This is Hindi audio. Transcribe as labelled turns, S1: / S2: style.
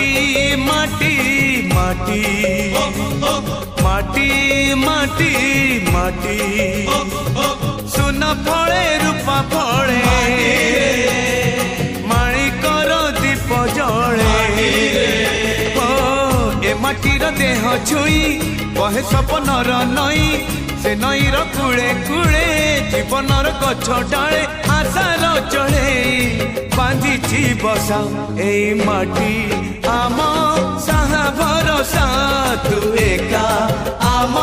S1: माटी माटी माटी माटी माटी माटी सुन फले रूपा फले माणिकर दीप जले ए माटीर देह छुई कहे सपनर नई से नईर कूले कूले जीवनर गछ डाले आशार चढ़े बांधी बसा ए माटी आम साहा भरोसा तू एका आम